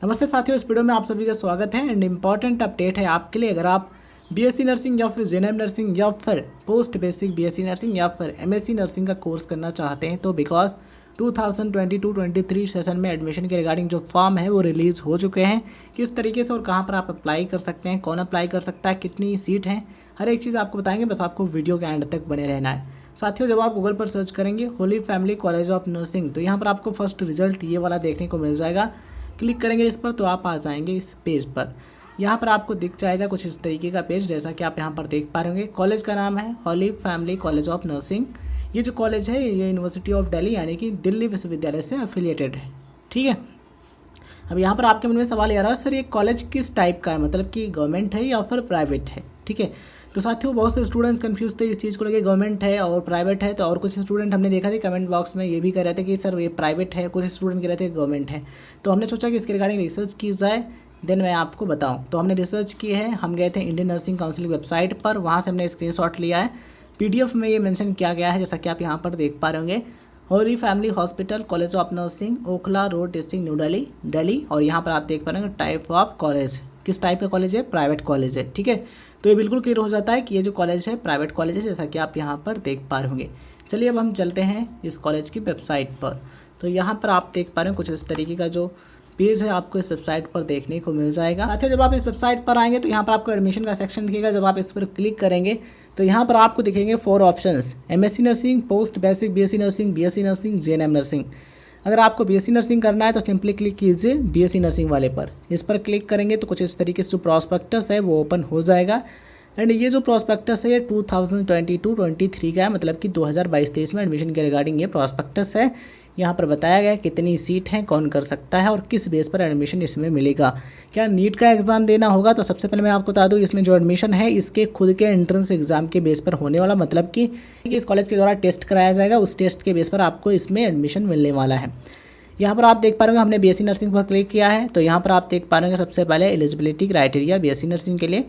नमस्ते साथियों, इस वीडियो में आप सभी का स्वागत है एंड इम्पॉर्टेंट अपडेट है आपके लिए। अगर आप बीएससी नर्सिंग या फिर जेएनएम नर्सिंग या फिर पोस्ट बेसिक बीएससी नर्सिंग या फिर एमएससी नर्सिंग का कोर्स करना चाहते हैं तो बिकॉज 2022-23 सेशन में एडमिशन के रिगार्डिंग जो फॉर्म है वो रिलीज़ हो चुके हैं। किस तरीके से और कहाँ पर आप अप्लाई कर सकते हैं, कौन अप्लाई कर सकता है, कितनी सीट है, हर एक चीज़ आपको बताएंगे। बस आपको वीडियो के एंड तक बने रहना है। साथियों, जब आप गूगल पर सर्च करेंगे Holi family college of nursing तो यहाँ पर आपको फर्स्ट रिजल्ट ये वाला देखने को मिल जाएगा। क्लिक करेंगे इस पर तो आप आ जाएंगे इस पेज पर। यहाँ पर आपको दिख जाएगा कुछ इस तरीके का पेज, जैसा कि आप यहाँ पर देख पा रहे होंगे। कॉलेज का नाम है Holi family college of nursing. ये जो कॉलेज है ये यूनिवर्सिटी ऑफ दिल्ली यानी कि दिल्ली विश्वविद्यालय से एफिलिएटेड है। ठीक है, अब यहाँ पर आपके मन में सवाल ये आ रहा है, सर ये कॉलेज किस टाइप का है, मतलब कि गवर्नमेंट है या फिर प्राइवेट है। ठीक है, तो साथियों बहुत से स्टूडेंट्स कंफ्यूज थे इस चीज़ को लेके, गवर्नमेंट है और प्राइवेट है। तो और कुछ स्टूडेंट हमने देखा था कमेंट बॉक्स में ये भी कह रहे थे कि सर ये प्राइवेट है, कुछ स्टूडेंट कह रहे थे गवर्नमेंट है। तो हमने सोचा कि इसके रिगार्डिंग रिसर्च की जाए, देन मैं आपको बताऊं। तो हमने रिसर्च की है, हम गए थे इंडियन नर्सिंग काउंसिल की वेबसाइट पर, वहाँ से हमने स्क्रीनशॉट लिया है। पीडीएफ में ये मेंशन किया गया है, जैसा कि आप यहाँ पर देख पा रहे होंगे। Holi family hospital college of nursing Okhla road district new Delhi. और यहाँ पर आप देख पा रहे हैं टाइप ऑफ कॉलेज, किस टाइप का कॉलेज है, प्राइवेट कॉलेज है। ठीक है, तो ये बिल्कुल क्लियर हो जाता है कि ये जो कॉलेज है प्राइवेट कॉलेज है, जैसा कि आप यहाँ पर देख पा रहे होंगे। चलिए अब हम चलते हैं इस कॉलेज की वेबसाइट पर। तो यहाँ पर आप देख पा रहे हैं कुछ इस तरीके का जो पेज है आपको इस वेबसाइट पर देखने को मिल जाएगा। साथियों जब आप इस वेबसाइट पर आएंगे तो यहाँ पर आपको एडमिशन का सेक्शन दिखेगा। जब आप इस पर क्लिक करेंगे तो यहाँ पर आपको दिखेंगे 4 options, MSc nursing, post basic BSc nursing, BSc nursing, GNM nursing. अगर आपको बीएससी नर्सिंग करना है तो सिंपली क्लिक कीजिए बीएससी नर्सिंग वाले पर। इस पर क्लिक करेंगे तो कुछ इस तरीके से जो प्रॉस्पेक्टस है वो ओपन हो जाएगा। एंड ये जो प्रॉस्पेक्टस है ये 2022-23 का है, मतलब कि 2022-23 में एडमिशन के रिगार्डिंग ये प्रॉस्पेक्टस है। यहाँ पर बताया गया है कितनी सीट हैं, कौन कर सकता है और किस बेस पर एडमिशन इसमें मिलेगा। क्या नीट का एग्ज़ाम देना होगा? तो सबसे पहले मैं आपको बता दूँ इसमें जो एडमिशन है इसके खुद के एंट्रेंस एग्ज़ाम के बेस पर होने वाला, मतलब कि इस कॉलेज के द्वारा टेस्ट कराया जाएगा, उस टेस्ट के बेस पर आपको इसमें एडमिशन मिलने वाला है। यहाँ पर आप देख पा रहे होंगे हमने बीएससी नर्सिंग पर क्लिक किया है। तो यहाँ पर आप देख पा रहे होंगे सबसे पहले एलिजिबिलिटी क्राइटेरिया बीएससी नर्सिंग के लिए।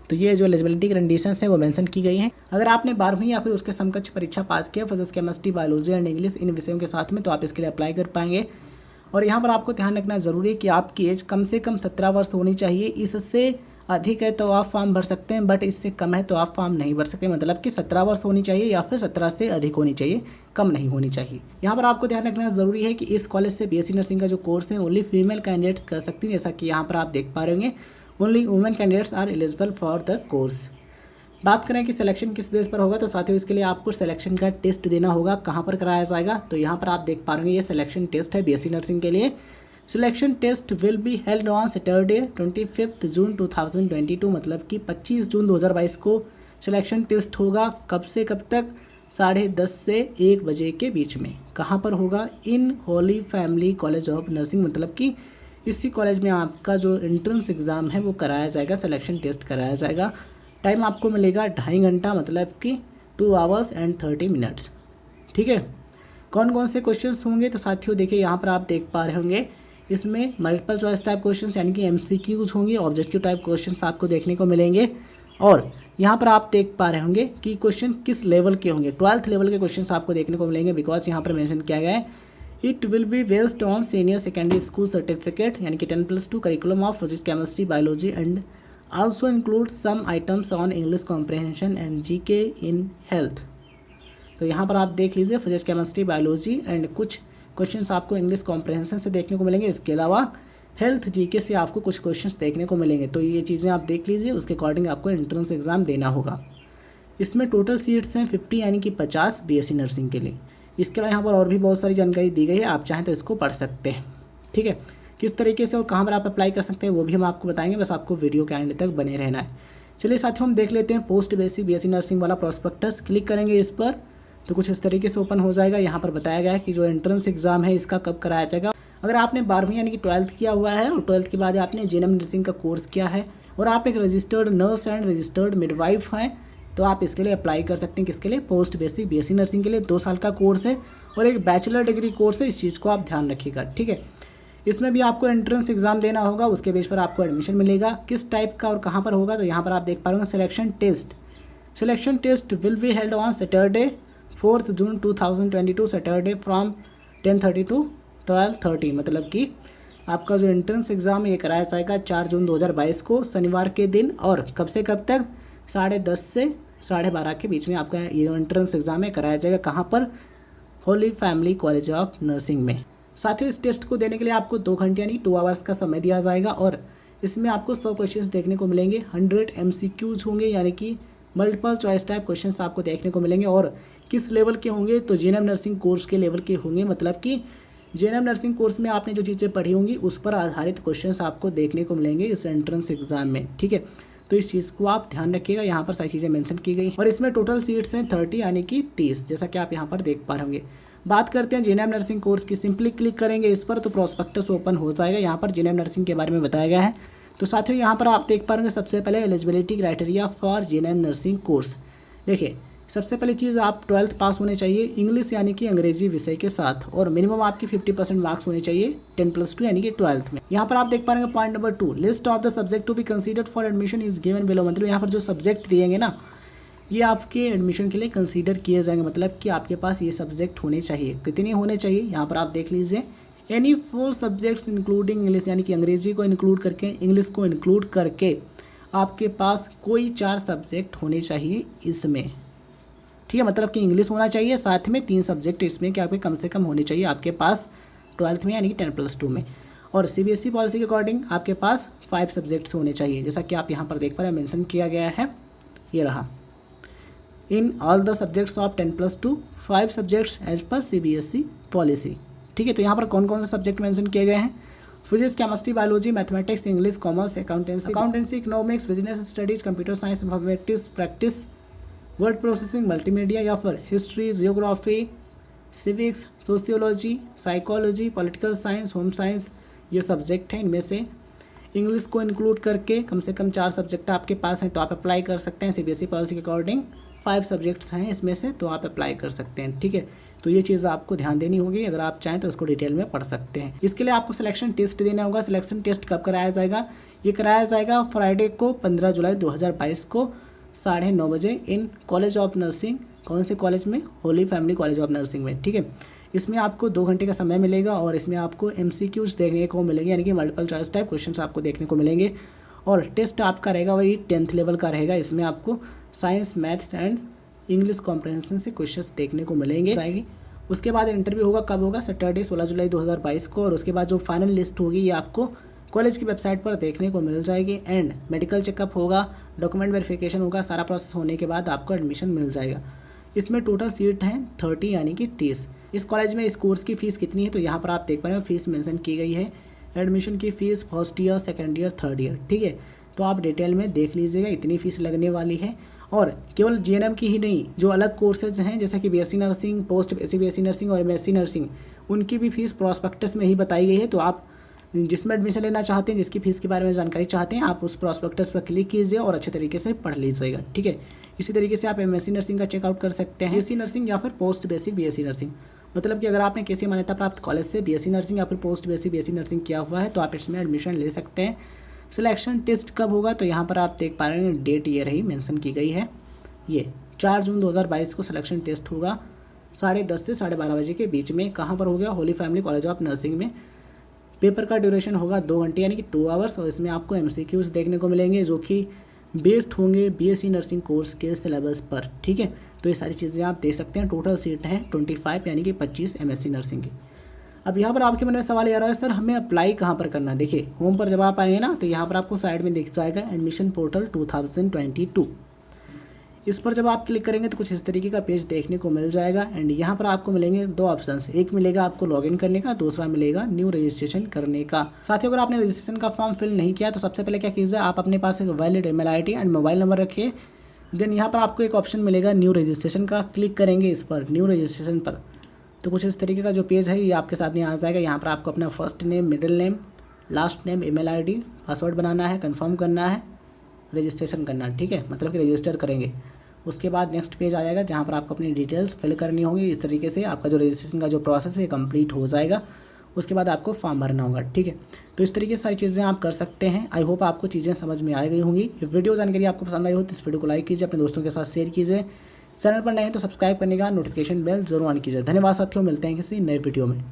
तो ये जो एलिजिबिलिटी कंडीशंस हैं वो मेंशन की गई हैं। अगर आपने 12वीं या फिर उसके समकक्ष परीक्षा पास किया physics, chemistry, biology and English in विषयों के साथ में, तो आप इसके लिए अप्लाई कर पाएंगे। और यहाँ पर आपको ध्यान रखना ज़रूरी है कि आपकी एज कम से कम 17 वर्ष होनी चाहिए। इससे अधिक है तो आप फॉर्म भर सकते हैं, बट इससे कम है तो आप फॉर्म नहीं भर सकते। मतलब कि 17 वर्ष होनी चाहिए या फिर 17 से अधिक होनी चाहिए, कम नहीं होनी चाहिए। यहाँ पर आपको ध्यान रखना ज़रूरी है कि इस कॉलेज से बीएससी नर्सिंग का जो कोर्स है ओनली फीमेल कैंडिडेट्स कर सकती हैं, जैसा कि यहाँ पर आप देख पा रहे होंगे only women candidates are eligible for the course. बात करें कि सिलेक्शन किस बेस पर होगा, तो साथियों इसके लिए आपको सिलेक्शन का टेस्ट देना होगा। कहाँ पर कराया जाएगा? तो यहाँ पर आप देख पा रहे हैं ये सिलेक्शन टेस्ट है बीएससी नर्सिंग के लिए। Selection test will be held on Saturday 25 June 2022, मतलब कि 25 जून 2022 को सिलेक्शन टेस्ट होगा। कब से कब तक? 10:30 से 1 बजे के बीच में। कहाँ पर होगा? In holy family college of nursing, मतलब कि इसी कॉलेज में आपका जो एंट्रेंस एग्ज़ाम है वो कराया जाएगा, सिलेक्शन टेस्ट कराया जाएगा। टाइम आपको मिलेगा 2.5 घंटा, मतलब कि 2 आवर्स एंड 30 मिनट्स। ठीक है, कौन कौन से क्वेश्चंस होंगे? तो साथियों देखिए यहाँ पर आप देख पा रहे होंगे इसमें मल्टीपल चॉइस टाइप क्वेश्चंस यानी कि एमसीक्यूज होंगे, ऑब्जेक्टिव टाइप क्वेश्चंस आपको देखने को मिलेंगे। और यहाँ पर आप देख पा रहे होंगे कि क्वेश्चन किस लेवल के होंगे, 12th लेवल के क्वेश्चंस आपको देखने को मिलेंगे। बिकॉज यहाँ पर मेंशन किया गया है it will be based on senior secondary school certificate यानी कि 10+2 curriculum of physics, chemistry, biology and also include some items on English comprehension and GK in health। तो यहाँ पर आप देख लीजिए फिजिक्स, केमिस्ट्री, बायोलॉजी एंड कुछ क्वेश्चंस आपको इंग्लिश कॉम्प्रहेंशन से देखने को मिलेंगे। इसके अलावा हेल्थ जीके से आपको कुछ क्वेश्चंस देखने को मिलेंगे। तो ये चीज़ें आप देख लीजिए, उसके अकॉर्डिंग आपको एंट्रेंस एग्ज़ाम देना होगा। इसमें टोटल सीट्स हैं 50 यानी कि 50 बीएससी नर्सिंग के लिए। इसके अलावा यहाँ पर और भी बहुत सारी जानकारी दी गई है, आप चाहें तो इसको पढ़ सकते हैं। ठीक है, किस तरीके से और कहाँ पर आप अप्लाई कर सकते हैं वो भी हम आपको बताएंगे, बस आपको वीडियो के एंड तक बने रहना है। चलिए साथियों हम देख लेते हैं पोस्ट बेसिक बीएससी नर्सिंग वाला प्रॉस्पेक्टस। क्लिक करेंगे इस पर तो कुछ इस तरीके से ओपन हो जाएगा। यहाँ पर बताया गया है कि जो एंट्रेंस एग्जाम है इसका कब कराया जाएगा। अगर आपने 12वीं यानी कि 12th किया हुआ है और 12th के बाद आपने जेएनएम नर्सिंग का कोर्स किया है और आप एक registered nurse and registered midwife हैं तो आप इसके लिए अप्लाई कर सकते हैं। किसके लिए? पोस्ट बेसिक बीएससी नर्सिंग के लिए। 2 साल का कोर्स है और एक बैचलर डिग्री कोर्स है, इस चीज़ को आप ध्यान रखिएगा। ठीक है, इसमें भी आपको एंट्रेंस एग्जाम देना होगा, उसके बेस पर आपको एडमिशन मिलेगा। किस टाइप का और कहाँ पर होगा? तो यहाँ पर आप देख पा रहे हो selection test. Selection test will be held on Saturday 4 June 2022 Saturday from 10:30 to 12:30, मतलब कि आपका जो एंट्रेंस एग्ज़ाम है ये कराया जाएगा 4 जून 2022 को शनिवार के दिन, और कब से कब तक 10:30 से 12:30 के बीच में आपका ये जो एंट्रेंस एग्ज़ाम है कराया जाएगा। कहाँ पर? Holi family college of nursing में। साथियों इस टेस्ट को देने के लिए आपको 2 घंटे यानी 2 आवर्स का समय दिया जाएगा, और इसमें आपको 100 क्वेश्चन देखने को मिलेंगे। 100 MCQs होंगे, यानी कि मल्टीपल चॉइस टाइप क्वेश्चंस आपको देखने को मिलेंगे। और किस लेवल के होंगे? तो जीएनएम नर्सिंग कोर्स के लेवल के होंगे, मतलब कि जीएनएम नर्सिंग कोर्स में आपने जो चीज़ें पढ़ी होंगी उस पर आधारित क्वेश्चंस आपको देखने को मिलेंगे इस एंट्रेंस एग्जाम में। ठीक है, तो इस चीज़ को आप ध्यान रखिएगा। यहाँ पर सारी चीज़ें मेंशन की गई, और इसमें टोटल सीट्स हैं 30 यानी कि 30, जैसा कि आप यहाँ पर देख पा रहे होंगे। बात करते हैं जीएनएम नर्सिंग कोर्स की। सिंपली क्लिक करेंगे इस पर तो प्रोस्पेक्टस ओपन हो जाएगा। यहाँ पर जीएनएम नर्सिंग के बारे में बताया गया है। तो साथियों यहाँ पर आप देख पा रहे हैं सबसे पहले eligibility criteria for GNM nursing course. देखिए सबसे पहली चीज़, आप 12th पास होने चाहिए इंग्लिश यानी कि अंग्रेजी विषय के साथ, और मिनिमम आपकी 50% मार्क्स होने चाहिए 10+2 यानी कि 12th में। यहाँ पर आप देख पा रहे हैं point number 2, list of the subject to be considered for admission is given below. मतलब यहाँ पर जो सब्जेक्ट दिएंगे ना, ये आपके एडमिशन के लिए कंसीडर किए जाएंगे, मतलब कि आपके पास ये सब्जेक्ट होने चाहिए। कितने होने चाहिए यहाँ पर आप देख लीजिए, एनी 4 सब्जेक्ट्स इंक्लूडिंग इंग्लिश, यानी कि अंग्रेजी को इंक्लूड करके, इंग्लिश को इंक्लूड करके आपके पास कोई 4 सब्जेक्ट होने चाहिए इसमें। ठीक है, मतलब कि इंग्लिश होना चाहिए, साथ में 3 सब्जेक्ट इसमें क्या कम से कम होने चाहिए आपके पास 12th में यानी कि 10+2 में। और सीबीएसई पॉलिसी के अकॉर्डिंग आपके पास 5 सब्जेक्ट्स होने चाहिए, जैसा कि आप यहाँ पर देख पा रहे हैं मेंशन किया गया है, ये रहा। In all the subjects of 10+2 5 subjects as per CBSE policy. ठीक है, तो यहाँ पर कौन कौन से सब्जेक्ट मेंशन किए गए हैं? Physics, chemistry, biology, mathematics, English, commerce, accountancy, economics, business studies, computer science, informatics, practice, word processing, multimedia, या फिर history, geography, civics, sociology, psychology, political science, home science, ये सब्जेक्ट हैं। इनमें से इंग्लिश को इंक्लूड करके कम से कम 4 सब्जेक्ट आपके पास हैं, तो आप अप्लाई कर सकते हैं। सीबीएसई पॉलिसी के अकॉर्डिंग 5 सब्जेक्ट्स हैं इसमें से, तो आप अप्लाई कर सकते हैं। ठीक है, तो ये चीज़ आपको ध्यान देनी होगी, अगर आप चाहें तो इसको डिटेल में पढ़ सकते हैं। इसके लिए आपको सिलेक्शन टेस्ट देना होगा। सिलेक्शन टेस्ट कब कराया जाएगा? ये कराया जाएगा फ्राइडे को 15 जुलाई 2022 को 9:30 बजे इन कॉलेज ऑफ नर्सिंग। कौन से कॉलेज में? Holi family college of nursing में। ठीक है, इसमें आपको 2 घंटे का समय मिलेगा, और इसमें आपको MCQs देखने को मिलेंगे, यानी कि मल्टीपल चॉइस टाइप क्वेश्चंस आपको देखने को मिलेंगे। और टेस्ट आपका रहेगा वही 10th लेवल का रहेगा। इसमें आपको science, maths and English comprehension से क्वेश्चंस देखने को मिलेंगे जाएगी। उसके बाद इंटरव्यू होगा, कब होगा? सैटरडे 16 जुलाई 2022 को, और उसके बाद जो फाइनल लिस्ट होगी ये आपको कॉलेज की वेबसाइट पर देखने को मिल जाएगी। एंड मेडिकल चेकअप होगा, डॉक्यूमेंट वेरिफिकेशन होगा, सारा प्रोसेस होने के बाद आपको एडमिशन मिल जाएगा। इसमें टोटल सीट हैं 30 यानी कि 30। इस कॉलेज में इस कोर्स की फ़ीस कितनी है? तो यहाँ पर आप देख पा रहे हो फीस मेंशन की गई है। एडमिशन की fees first year, second year, third year. ठीक है, तो आप डिटेल में देख लीजिएगा, इतनी फ़ीस लगने वाली है। और केवल जीएनएम की ही नहीं, जो अलग कोर्सेज हैं जैसे कि BSc nursing, post BSc nursing और एमएससी नर्सिंग, उनकी भी फ़ीस प्रॉस्पेक्टस में ही बताई गई है। तो आप जिसमें एडमिशन लेना चाहते हैं, जिसकी फ़ीस के बारे में जानकारी चाहते हैं, आप उस प्रॉस्पेक्टस पर क्लिक कीजिए और अच्छे तरीके से पढ़ लीजिएगा। ठीक है, इसी तरीके से आप एमएससी नर्सिंग का चेकआउट कर सकते हैं, बीएससी नर्सिंग या फिर पोस्ट बेसिक बीएससी नर्सिंग। मतलब कि अगर आपने किसी मान्यता प्राप्त कॉलेज से बीएससी नर्सिंग या फिर पोस्ट बेसिक बीएससी नर्सिंग किया हुआ है तो आप इसमें एडमिशन ले सकते हैं। सिलेक्शन टेस्ट कब होगा? तो यहाँ पर आप देख पा रहे हैं डेट ये रही मेंशन की गई है, ये 4 जून 2022 को सिलेक्शन टेस्ट होगा 10:30 से 12:30 बजे के बीच में। कहाँ पर होगा? Holi family college of nursing में। पेपर का ड्यूरेशन होगा 2 घंटे यानी कि 2 आवर्स, और इसमें आपको MCQs देखने को मिलेंगे जो कि बेस्ड होंगे बीएससी नर्सिंग कोर्स के सिलेबस पर। ठीक है, तो ये सारी चीज़ें आप देख सकते हैं। टोटल सीट है 25 यानी कि 25 MSc नर्सिंग की। अब यहाँ पर आपके मन में सवाल आ रहा है, सर हमें अप्लाई कहाँ पर करना है? देखिए होम पर जब आप आएंगे ना, तो यहाँ पर आपको साइड में दिख जाएगा एडमिशन पोर्टल 2022। इस पर जब आप क्लिक करेंगे तो कुछ इस तरीके का पेज देखने को मिल जाएगा। एंड यहाँ पर आपको मिलेंगे 2 ऑप्शंस, एक मिलेगा आपको लॉगिन करने का, दूसरा मिलेगा न्यू रजिस्ट्रेशन करने का। साथियों अगर आपने रजिस्ट्रेशन का फॉर्म फिल नहीं किया तो सबसे पहले क्या कीजिए, आप अपने पास एक valid email ID and mobile number रखिए। देन यहाँ पर आपको एक ऑप्शन मिलेगा न्यू रजिस्ट्रेशन का, क्लिक करेंगे इस पर न्यू रजिस्ट्रेशन पर, तो कुछ इस तरीके का जो पेज है ये आपके सामने आ जाएगा। यहाँ पर आपको अपना first name, middle name, last name, email ID, password बनाना है, कंफर्म करना है, रजिस्ट्रेशन करना है। ठीक है, मतलब कि रजिस्टर करेंगे। उसके बाद नेक्स्ट पेज आ जाएगा जहाँ पर आपको अपनी डिटेल्स फिल करनी होंगी। इस तरीके से आपका जो रजिस्ट्रेशन का जो प्रोसेस है कंप्लीट हो जाएगा। उसके बाद आपको फॉर्म भरना होगा। ठीक है, तो इस तरीके से सारी चीज़ें आप कर सकते हैं। आई होप आपको चीज़ें समझ में आ गई होंगी। ये वीडियो जानकारी आपको पसंद आई हो तो इस वीडियो को लाइक कीजिए, अपने दोस्तों के साथ शेयर कीजिए। चैनल पर नए हैं तो सब्सक्राइब करने का नोटिफिकेशन बेल जरूर ऑन कीजिए। धन्यवाद साथियों, मिलते हैं किसी नए वीडियो में।